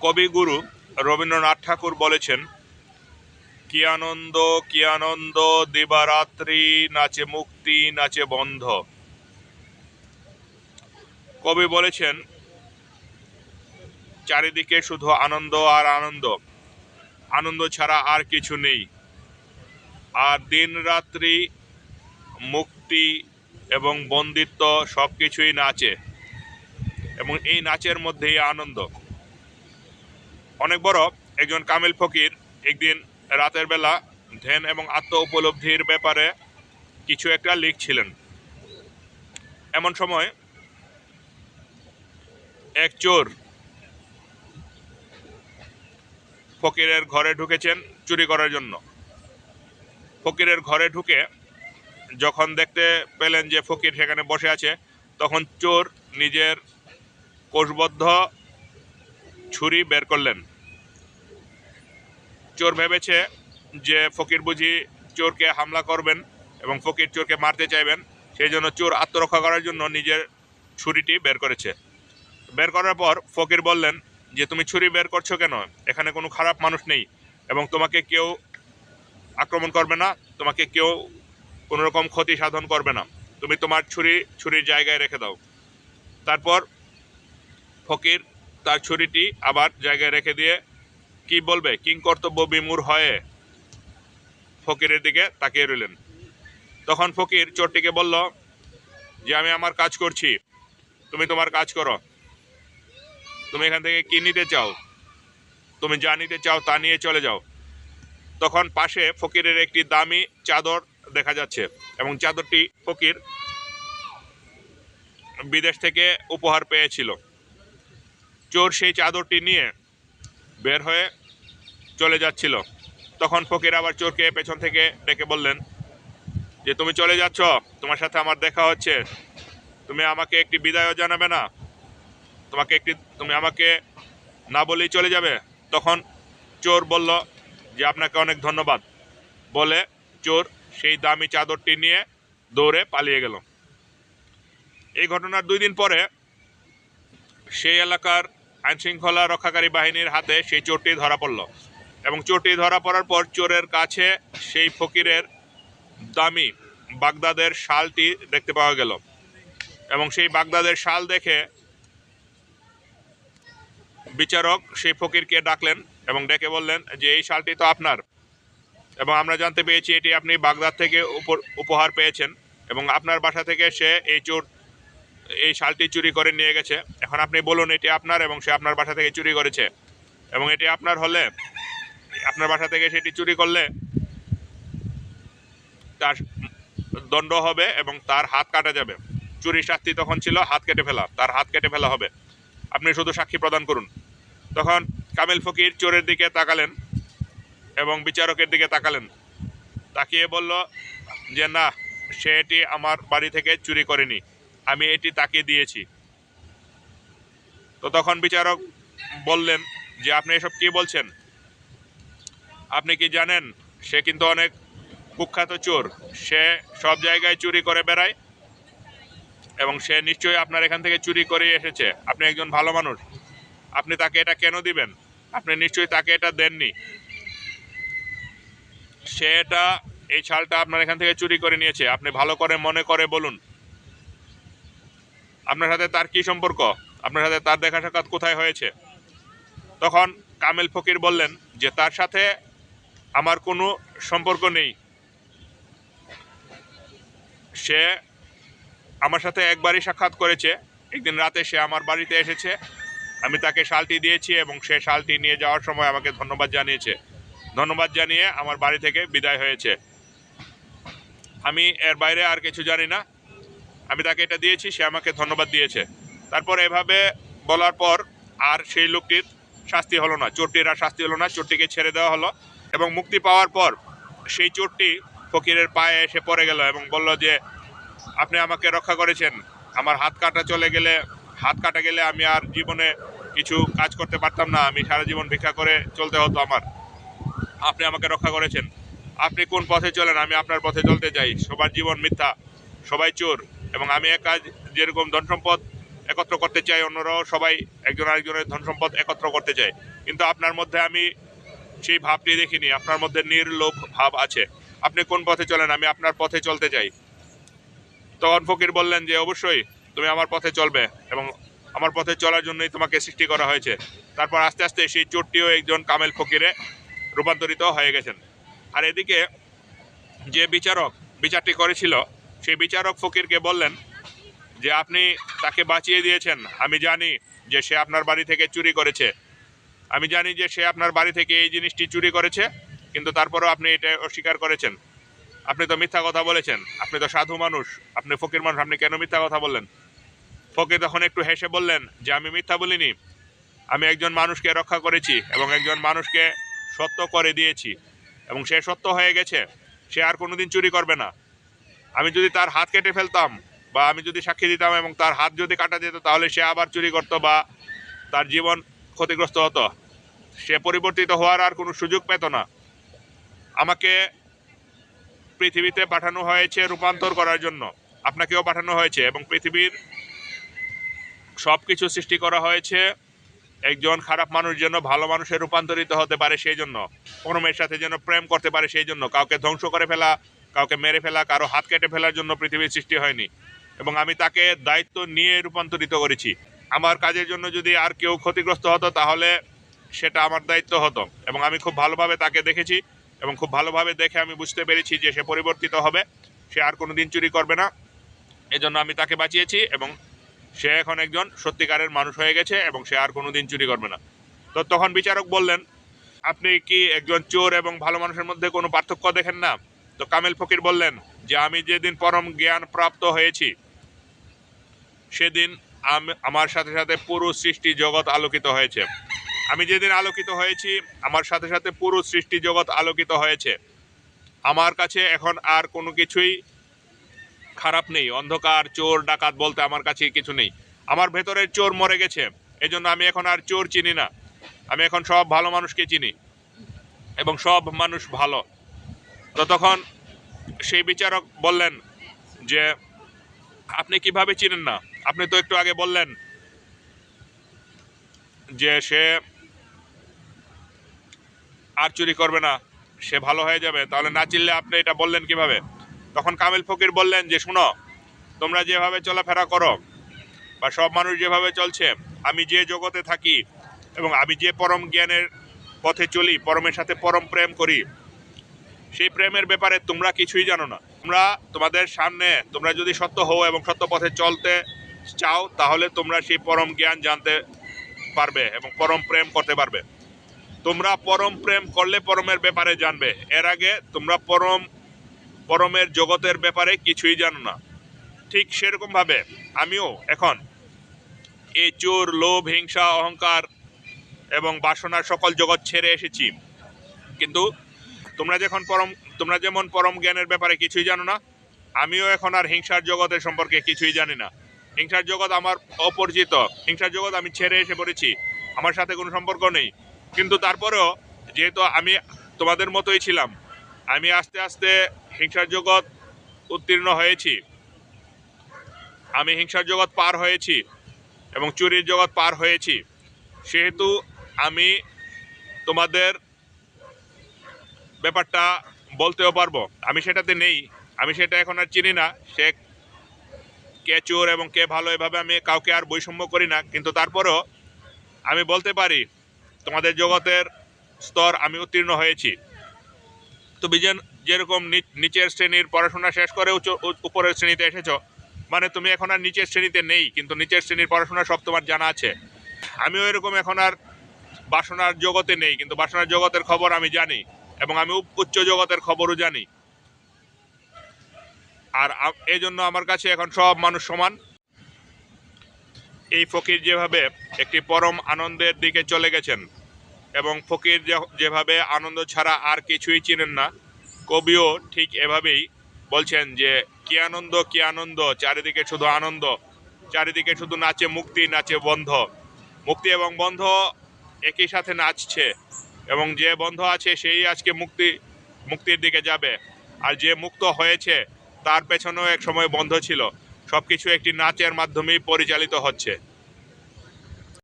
কবিগুরু রবীন্দ্রনাথ ঠাকুর বলেছেন, কি আনন্দ দিবারাত্রি, নাচে মুক্তি নাচে বন্ধ। কবি বলেছেন, চারিদিকে শুধু আনন্দ আর আনন্দ, আনন্দ ছাড়া আর কিছু নেই। আর দিন রাত্রি মুক্তি এবং বন্দিত্ব সবকিছুই নাচে, এবং এই নাচের মধ্যেই আনন্দ। অনেক বড় একজন কামিল ফকির একদিন রাতের বেলা ধ্যান এবং আত্ম উপলব্ধির ব্যাপারে কিছু একটা লিখছিলেন। এমন সময় এক চোর ফকিরের ঘরে ঢুকেছেন চুরি করার জন্য। ফকিরের ঘরে ঢুকে যখন দেখতে পেলেন যে ফকির সেখানে বসে আছে, তখন চোর নিজের কোষবদ্ধ ছুরি বের করলেন। চোর ভেবেছে যে ফকির বুঝি চোরকে হামলা করবেন এবং ফকির চোরকে মারতে চাইবেন, সেই জন্য চোর আত্মরক্ষা করার জন্য নিজের ছুরিটি বের করেছে। বের করার পর ফকির বললেন যে, তুমি ছুরি বের করছো কেন? এখানে কোনো খারাপ মানুষ নেই এবং তোমাকে কেউ আক্রমণ করবে না, তোমাকে কেউ কোনো রকম ক্ষতি সাধন করবে না, তুমি তোমার ছুরির জায়গায় রেখে দাও। তারপর ফকির তার ছুরিটি আবার জায়গায় রেখে দিয়ে কি বলবে কিংকর্তব্য বিমূঢ় হয়ে ফকিরের দিকে তাকিয়ে রইলেন। তখন ফকির চোরটিকে বলল যে, আমি আমার কাজ করছি, তুমি তোমার কাজ করো, তুমি এখান থেকে কি নিতে চাও, তুমি যা নিতে চাও তা নিয়ে চলে যাও। তখন পাশে ফকিরের একটি দামি চাদর দেখা যাচ্ছে এবং চাদরটি ফকির বিদেশ থেকে উপহার পেয়েছিল। চোর সেই চাদরটি নিয়ে বের হয়ে চলে যাচ্ছিল। তখন ফকির আবার চোরকে পেছন থেকে ডেকে বললেন যে, তুমি চলে যাচ্ছ, তোমার সাথে আমার দেখা হচ্ছে, তুমি আমাকে একটি বিদায়ও জানাবে না, তুমি আমাকে না বলেই চলে যাবে? তখন চোর বলল যে, আপনাকে অনেক ধন্যবাদ বলে চোর সেই দামি চাদরটি নিয়ে দৌড়ে পালিয়ে গেল। এই ঘটনার 2 দিন পরে সেই এলাকার আইনশৃঙ্খলা রক্ষাকারী বাহিনীর হাতে সেই চোরটি ধরা পড়ল এবং চোরটি ধরা পড়ার পর চোরের কাছে সেই ফকিরের দামি বাগদাদের শালটি দেখতে পাওয়া গেল এবং সেই বাগদাদের শাল দেখে বিচারক সেই ফকিরকে ডাকলেন এবং ডেকে বললেন যে, এই শালটি তো আপনার, এবং আমরা জানতে পেরেছি এটি আপনি বাগদাদ থেকে উপহার পেয়েছেন এবং আপনার বাসা থেকে সে এই শালটি চুরি করে নিয়ে গেছে। এখন আপনি বলুন এটি আপনার এবং সে আপনার বাসা থেকে চুরি করেছে, এবং এটি আপনার হলে, আপনার বাসা থেকে সেটি চুরি করলে তার দণ্ড হবে এবং তার হাত কাটা যাবে। চুরির শাস্তি তখন ছিল হাত কেটে ফেলা, তার হাত কেটে ফেলা হবে, আপনি শুধু সাক্ষী প্রদান করুন। তখন কামিল ফকির চোরের দিকে তাকালেন এবং বিচারকের দিকে তাকালেন, তাকিয়ে বলল যে, না, সে এটি আমার বাড়ি থেকে চুরি করেনি, আমি এটি তাকে দিয়েছি। তো তখন বিচারক বললেন যে, আপনি এসব কি বলছেন? আপনি কি জানেন সে কিন্তু অনেক কুখ্যাত চোর, সে সব জায়গায় চুরি করে বেড়ায় এবং সে নিশ্চয়ই আপনার এখান থেকে চুরি করে এসেছে। আপনি একজন ভালো মানুষ, আপনি তাকে এটা কেন দিবেন? আপনি নিশ্চয়ই তাকে এটা দেননি। সে এই শালটা আপনার এখান থেকে চুরি করে নিয়েছে, আপনি ভালো করে মনে করে বলুন, আপনার সাথে তার কি সম্পর্ক? আপনার সাথে তার দেখা সাক্ষাৎ কোথায় হয়েছে? তখন কামেল ফকির বললেন যে, তার সাথে আমার কোনো সম্পর্ক নেই, সে আমার সাথে একবারই সাক্ষাৎ করেছে। একদিন রাতে সে আমার বাড়িতে এসেছে, আমি তাকে শালটি দিয়েছি এবং সে শালটি নিয়ে যাওয়ার সময় আমাকে ধন্যবাদ জানিয়েছে, ধন্যবাদ জানিয়ে আমার বাড়ি থেকে বিদায় হয়েছে। আমি এর বাইরে আর কিছু জানি না, আমি তাকে এটা দিয়েছি, সে আমাকে ধন্যবাদ দিয়েছে। তারপর এভাবে বলার পর আর সেই লোকটির শাস্তি হলো না, চোরটির আর শাস্তি হলো না, চোরটিকে ছেড়ে দেওয়া হলো এবং মুক্তি পাওয়ার পর সেই চোরটি ফকিরের পায়ে এসে পড়ে গেল এবং বলল যে, আপনি আমাকে রক্ষা করেছেন, আমার হাত কাটা গেলে আমি আর জীবনে কিছু কাজ করতে পারতাম না, আমি সারা জীবন ভিক্ষা করে চলতে হতো আমার, আপনি আমাকে রক্ষা করেছেন। আপনি কোন পথে চলেন, আমি আপনার পথে চলতে চাই। সবার জীবন মিথ্যা, সবাই চোর, এবং আমি একা যেরকম ধন সম্পদ একত্র করতে চায়, অন্যরাও সবাই একজন আরেকজনের ধন সম্পদ একত্র করতে চায়, কিন্তু আপনার মধ্যে আমি সেই ভাবটি দেখিনি। আপনার মধ্যে নির্লোভ ভাব আছে। আপনি কোন পথে চলেন? আমি আপনার পথে চলতে চাই। তখন ফকির বললেন যে অবশ্যই তুমি আমার পথে চলবে এবং আমার পথে চলার জন্যই তোমাকে সৃষ্টি করা হয়েছে। তারপর আস্তে আস্তে সেই চোরটিও একজন কামেল ফকিরে রূপান্তরিত হয়ে গেছেন। আর এদিকে যে বিচারক বিচারটি করেছিল, সেই বিচারক ফকিরকে বললেন যে আপনি তাকে বাঁচিয়ে দিয়েছেন। আমি জানি যে সে আপনার বাড়ি থেকে চুরি করেছে, আমি জানি যে সে আপনার বাড়ি থেকে এই জিনিসটি চুরি করেছে, কিন্তু তারপরেও আপনি এটা অস্বীকার করেছেন। আপনি তো মিথ্যা কথা বলেছেন, আপনি তো সাধু মানুষ, আপনি ফকির মানুষ, আপনি কেন মিথ্যা কথা বললেন? ফকির তখন একটু হেসে বললেন যে আমি মিথ্যা বলিনি, আমি একজন মানুষকে রক্ষা করেছি এবং একজন মানুষকে সত্য করে দিয়েছি এবং সে সত্য হয়ে গেছে, সে আর কোনোদিন চুরি করবে না। আমি যদি তার হাত কেটে ফেলতাম বা আমি যদি সাক্ষী দিতাম এবং তার হাত যদি কাটা যেত, তাহলে সে আবার চুরি করতো বা তার জীবন ক্ষতিগ্রস্ত হতো। সে পরিবর্তিত হওয়ার আর কোনো সুযোগ পেত না। আমাকে পৃথিবীতে পাঠানো হয়েছে রূপান্তর করার জন্য, আপনাকেও পাঠানো হয়েছে এবং পৃথিবীর সব কিছু সৃষ্টি করা হয়েছে একজন খারাপ মানুষ যেন ভালো মানুষের রূপান্তরিত হতে পারে, সেই জন্য পরমের সাথে যেন প্রেম করতে পারে, সেই জন্য কাউকে ধ্বংস করে ফেলা, কাউকে মেরে ফেলা, কারো হাত কেটে ফেলার জন্য পৃথিবীর সৃষ্টি হয়নি। এবং আমি তাকে দায়িত্ব নিয়ে রূপান্তরিত করেছি। আমার কাজের জন্য যদি আর কেউ ক্ষতিগ্রস্ত হতো, তাহলে সেটা আমার দায়িত্ব হতো এবং আমি খুব ভালোভাবে তাকে দেখেছি এবং খুব ভালোভাবে দেখে আমি বুঝতে পেরেছি যে সে পরিবর্তিত হবে, সে আর কোনোদিন চুরি করবে না। এজন্য আমি তাকে বাঁচিয়েছি এবং সে এখন একজন সত্যিকারের মানুষ হয়ে গেছে এবং সে আর কোনোদিন চুরি করবে না। তো তখন বিচারক বললেন, আপনি কি একজন চোর এবং ভালো মানুষের মধ্যে কোনো পার্থক্য দেখেন না? তো কামেল ফকির বললেন যে আমি যেদিন পরম জ্ঞান প্রাপ্ত হয়েছি, সেদিন আমার সাথে সাথে পুরো সৃষ্টি জগৎ আলোকিত হয়েছে। আমি যেদিন আলোকিত হয়েছি, আমার সাথে সাথে পুরো সৃষ্টি জগৎ আলোকিত হয়েছে। আমার কাছে এখন আর কোনো কিছুই খারাপ নেই, অন্ধকার চোর ডাকাত বলতে আমার কাছে কিছু নেই। আমার ভেতরের চোর মরে গেছে, এজন্য আমি এখন আর চোর চিনি না। আমি এখন সব ভালো মানুষকে চিনি এবং সব মানুষ ভালো। তো তখন সেই বিচারক বললেন যে আপনি কিভাবে চিনেন না? আপনি তো একটু আগে বললেন যে সে আর চুরি করবে না, সে ভালো হয়ে যাবে, তাহলে না চিনলে আপনি এটা বললেন কিভাবে? তখন কামেল ফকির বললেন যে শুনো, তোমরা যেভাবে চলাফেরা করো বা সব মানুষ যেভাবে চলছে, আমি যে জগতে থাকি এবং আমি যে পরম জ্ঞানের পথে চলি, পরমের সাথে পরম প্রেম করি, সেই প্রেমের ব্যাপারে তোমরা কিছুই জানো না। তোমরা তোমাদের সামনে, তোমরা যদি সত্য হও এবং সত্য পথে চলতে চাও, তাহলে তোমরা সেই পরম জ্ঞান জানতে পারবে এবং পরম প্রেম করতে পারবে। তোমরা পরম প্রেম করলে পরমের ব্যাপারে জানবে, এর আগে তোমরা পরমের জগতের ব্যাপারে কিছুই জানো না। ঠিক সেরকম ভাবে আমিও এখন এই চোর, লোভ, হিংসা, অহংকার এবং বাসনার সকল জগৎ ছেড়ে এসেছি। কিন্তু তোমরা যেমন পরম জ্ঞানের ব্যাপারে কিছুই জানো না, আমিও এখন আর হিংসার জগতের সম্পর্কে কিছুই জানি না। হিংসার জগৎ আমার অপরিচিত, হিংসার জগৎ আমি ছেড়ে এসে পড়েছি, আমার সাথে কোনো সম্পর্ক নেই। কিন্তু তারপরেও যেহেতু আমি তোমাদের মতোই ছিলাম, আমি আস্তে আস্তে হিংসার জগৎ উত্তীর্ণ হয়েছি, আমি হিংসার জগৎ পার হয়েছি এবং চুরির জগৎ পার হয়েছি। সেহেতু আমি তোমাদের ব্যাপারটা বলতেও পারবো। আমি সেটাতে নেই, আমি সেটা এখন আর চিনি না, সে কে চোর এবং কে ভালো, এভাবে আমি কাউকে আর বৈষম্য করি না। কিন্তু তারপরেও আমি বলতে পারি তোমাদের জগতের স্তর আমি উত্তীর্ণ হয়েছি। তুমি যেরকম নিচের শ্রেণীর পড়াশোনা শেষ করে উপরের শ্রেণীতে এসেছো, মানে তুমি এখন আর নিচের শ্রেণীতে নেই, কিন্তু নিচের শ্রেণীর পড়াশোনা সব তোমার জানা আছে। আমিও এরকম এখন আর বাসনার জগতে নেই, কিন্তু বাসনার জগতের খবর আমি জানি এবং আমি উচ্চ জগতের খবরও জানি। আর এই জন্য আমার কাছে এখন সব মানুষ সমান। এই ফকির যেভাবে একটি পরম আনন্দের দিকে চলে গেছেন এবং ফকির যেভাবে আনন্দ ছাড়া আর কিছুই চিনেন না, কবিও ঠিক এভাবেই বলছেন যে কি আনন্দ, কি আনন্দ, চারিদিকে শুধু আনন্দ, চারিদিকে শুধু নাচে মুক্তি, নাচে বন্ধ। মুক্তি এবং বন্ধ একই সাথে নাচছে এবং যে বন্ধ আছে সেই আজকে মুক্তির দিকে যাবে, আর যে মুক্ত হয়েছে তার পেছনেও এক সময় বন্ধ ছিল। সব কিছু একটি নাচের মাধ্যমেই পরিচালিত হচ্ছে।